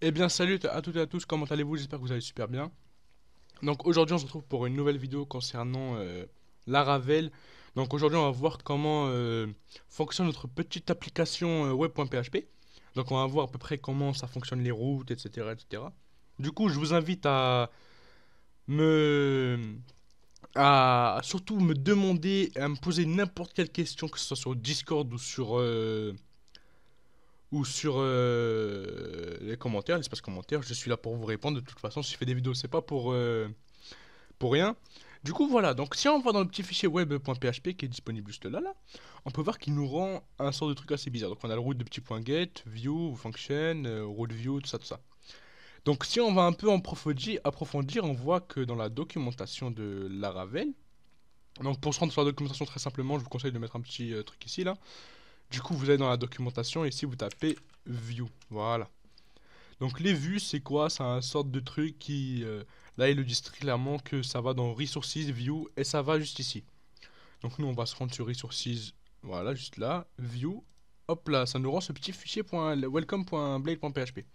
Eh bien salut à toutes et à tous, comment allez-vous? J'espère que vous allez super bien. Donc aujourd'hui on se retrouve pour une nouvelle vidéo concernant Laravel. Donc aujourd'hui on va voir comment fonctionne notre petite application web.php. Donc on va voir à peu près comment ça fonctionne les routes, etc., etc. Du coup je vous invite me à surtout me demander, à me poser n'importe quelle question, que ce soit sur Discord ou sur les commentaires, l'espace commentaire. Je suis là pour vous répondre. De toute façon, si je fais des vidéos, c'est pas pour rien. Du coup, voilà. Donc, si on va dans le petit fichier web.php qui est disponible juste là, on peut voir qu'il nous rend un sort de truc assez bizarre. Donc, on a le route de petit point get, view, function, route view, tout ça, tout ça. Donc, si on va un peu approfondir, on voit que dans la documentation de Laravel, donc pour se rendre sur la documentation très simplement, je vous conseille de mettre un petit truc ici là. Du coup, vous allez dans la documentation et ici vous tapez view. Voilà. Donc les vues, c'est quoi? C'est un sorte de truc qui... là, ils le disent très clairement que ça va dans Resources, View, et ça va juste ici. Donc nous, on va se rendre sur Resources, voilà, juste là, View. Hop là, ça nous rend ce petit fichier .welcome.blade.php.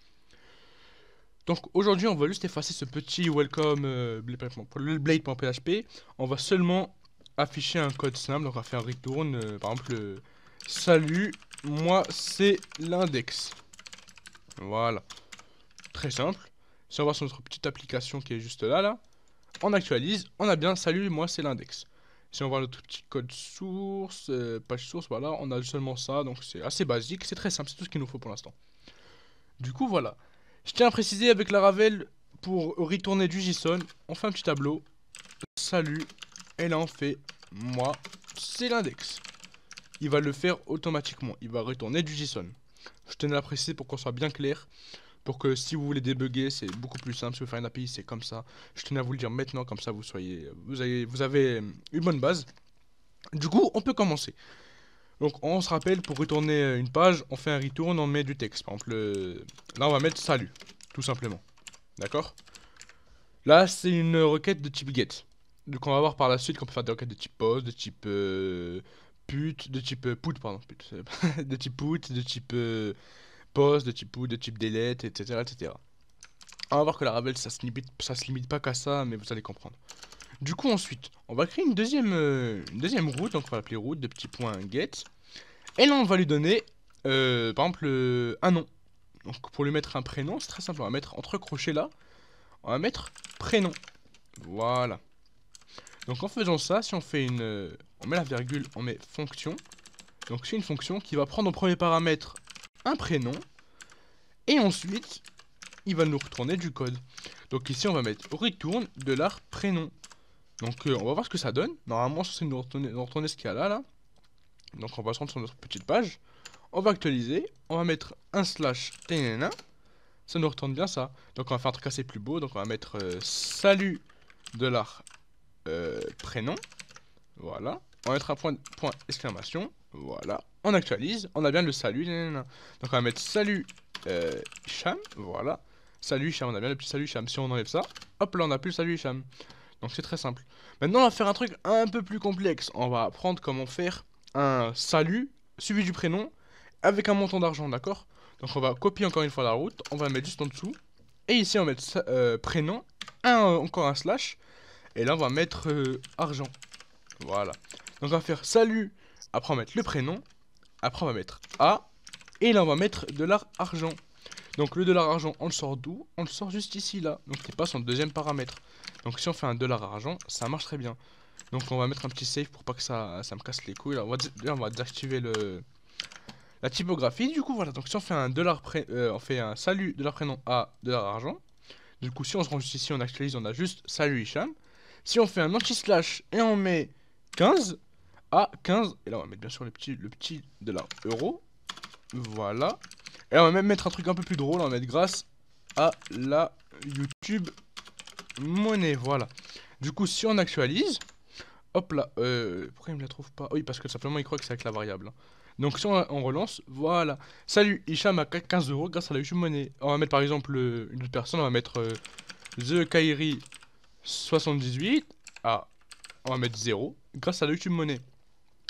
Donc aujourd'hui, on va juste effacer ce petit welcome blade.php. On va seulement afficher un code simple. Donc on va faire return, par exemple, salut, moi c'est l'index. Voilà. Très simple. Si on va sur notre petite application qui est juste là, on actualise, on a bien salut, moi c'est l'index. Si on voit notre petit code source, page source, voilà, on a seulement ça, donc c'est assez basique, c'est très simple, c'est tout ce qu'il nous faut pour l'instant. Du coup, voilà. Je tiens à préciser avec Laravel, pour retourner du JSON, on fait un petit tableau, salut, et là on fait moi c'est l'index. Il va le faire automatiquement, il va retourner du JSON. Je tenais à préciser pour qu'on soit bien clair. Pour que si vous voulez débugger, c'est beaucoup plus simple. Si vous faites une API, c'est comme ça. Je tenais à vous le dire maintenant, comme ça vous avez une bonne base. Du coup, on peut commencer. Donc, on se rappelle, pour retourner une page, on fait un return, on met du texte. Par exemple, là, on va mettre salut, tout simplement. D'accord? Là, c'est une requête de type get. Donc, on va voir par la suite qu'on peut faire des requêtes de type post, de type put, de type put, pardon, put, de type put, de type post, de type put, de type delete, etc., etc. On va voir que la Laravel, ça se limite pas qu'à ça, mais vous allez comprendre. Du coup, ensuite, on va créer une deuxième route, donc on va l'appeler route de petit point get. Et là, on va lui donner, par exemple, un nom. Donc pour lui mettre un prénom, c'est très simple, on va mettre entre crochets là, on va mettre prénom. Voilà. Donc en faisant ça, si on fait on met la virgule, on met fonction. Donc c'est une fonction qui va prendre en premier paramètre un prénom, et ensuite, il va nous retourner du code. Donc ici, on va mettre return $prénom. Donc on va voir ce que ça donne. Normalement, c'est nous retourner ce qu'il y a là. Donc on va se rendre sur notre petite page. On va actualiser. On va mettre un slash TNN. Ça nous retourne bien ça. Donc on va faire un truc assez plus beau. Donc on va mettre salut $prénom. Voilà. On va mettre un point exclamation. Voilà. On actualise. On a bien le salut. Donc on va mettre salut Hicham. Voilà. Salut Hicham. On a bien le petit salut Hicham. Si on enlève ça, hop là, on a plus le salut Hicham. Donc c'est très simple. Maintenant, on va faire un truc un peu plus complexe. On va apprendre comment faire un salut suivi du prénom avec un montant d'argent, d'accord? Donc on va copier encore une fois la route, on va la mettre juste en dessous. Et ici, on va mettre prénom, encore un slash. Et là, on va mettre argent. Voilà. Donc on va faire salut, après on va mettre le prénom, après on va mettre A. Et là, on va mettre $argent. Donc le $argent, on le sort d'où? On le sort juste ici, là. Donc il passe en deuxième paramètre. Donc si on fait un $argent, ça marche très bien. Donc on va mettre un petit save pour pas que ça me casse les couilles. Là, on va désactiver la typographie. Du coup voilà, donc si on fait on fait un salut $prénom à $argent. Du coup si on se rend juste ici, on actualise, on a juste salut Hicham. Si on fait un anti-slash et on met 15 à 15, et là on va mettre bien sûr le petit $euro. Voilà. Et on va même mettre un truc un peu plus drôle, on va mettre grâce à la YouTube monnaie, voilà. Du coup, si on actualise, hop là, pourquoi il me la trouve pas? Oui, parce que simplement il croit que c'est avec la variable. Donc si on relance, voilà. Salut, Hicham a 15 euros grâce à la YouTube monnaie. On va mettre par exemple une autre personne, on va mettre The Kairi 78. Ah, on va mettre 0 grâce à la YouTube monnaie.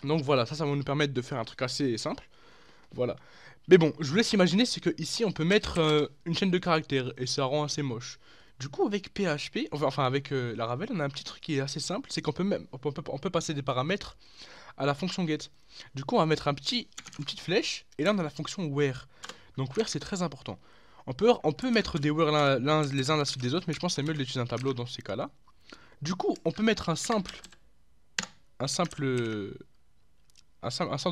Donc voilà, ça va nous permettre de faire un truc assez simple. Voilà. Mais bon, je vous laisse imaginer, c'est que ici on peut mettre une chaîne de caractères et ça rend assez moche. Du coup, avec PHP, enfin avec Laravel, on a un petit truc qui est assez simple, c'est qu'on peut même, on peut passer des paramètres à la fonction get. Du coup, on va mettre une petite flèche et là on a la fonction where. Donc where c'est très important. On peut mettre des where les uns à la suite des autres, mais je pense que c'est mieux de l'utiliser un tableau dans ces cas-là. Du coup, on peut mettre un simple un sort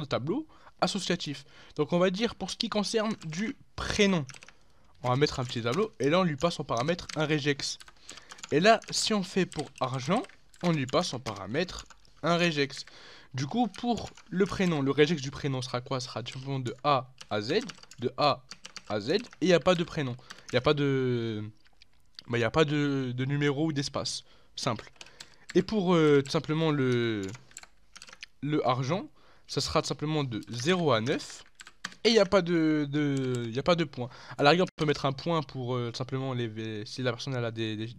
de tableau associatif. Donc on va dire pour ce qui concerne du prénom, on va mettre un petit tableau et là on lui passe en paramètre un regex. Et là si on fait pour argent, on lui passe en paramètre un regex. Du coup pour le prénom, le regex du prénom sera quoi? Sera tout simplement de A à Z, de A à Z, et il n'y a pas de prénom. Il n'y a pas de... Bah, il n'y a pas de numéro ou d'espace. Simple. Et pour tout simplement le argent, ça sera tout simplement de 0 à 9. Et il n'y a pas y a pas de point. À la rigueur, on peut mettre un point pour tout simplement si la personne elle a elle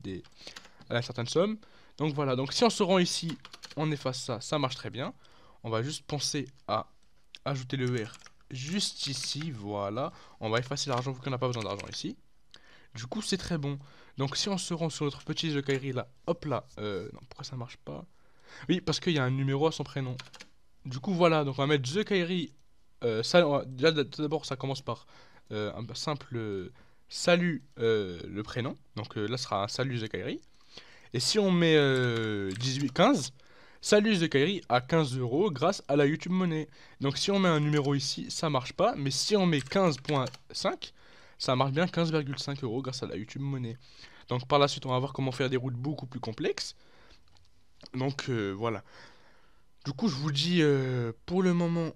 a une certaine somme. Donc voilà, donc si on se rend ici, on efface ça, ça marche très bien. On va juste penser à ajouter le ER juste ici, voilà. On va effacer l'argent vu qu'on n'a pas besoin d'argent ici. Du coup, c'est très bon. Donc si on se rend sur notre petit jeu Kairi là, hop là, non, pourquoi ça marche pas? Oui, parce qu'il y a un numéro à son prénom. Du coup, voilà, donc on va mettre The Kairi. Déjà, tout d'abord, ça commence par un simple salut le prénom. Donc là, ce sera un salut The Kairi. Et si on met 15, salut The Kairi à 15 euros grâce à la YouTube Money. Donc si on met un numéro ici, ça marche pas. Mais si on met 15.5, ça marche bien 15,5 euros grâce à la YouTube Money. Donc par la suite, on va voir comment faire des routes beaucoup plus complexes. Donc voilà. Du coup, je vous dis pour le moment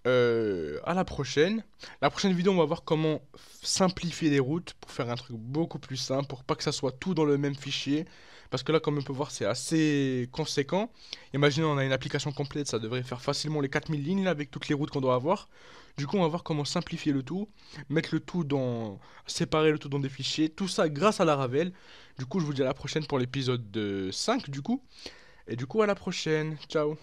à la prochaine. La prochaine vidéo, on va voir comment simplifier les routes pour faire un truc beaucoup plus simple, pour pas que ça soit tout dans le même fichier. Parce que là, comme on peut voir, c'est assez conséquent. Imaginez, on a une application complète, ça devrait faire facilement les 4000 lignes là, avec toutes les routes qu'on doit avoir. Du coup, on va voir comment simplifier le tout, mettre le tout dans... séparer le tout dans des fichiers, tout ça grâce à Laravel. Du coup, je vous dis à la prochaine pour l'épisode 5 du coup. Et du coup, à la prochaine. Ciao.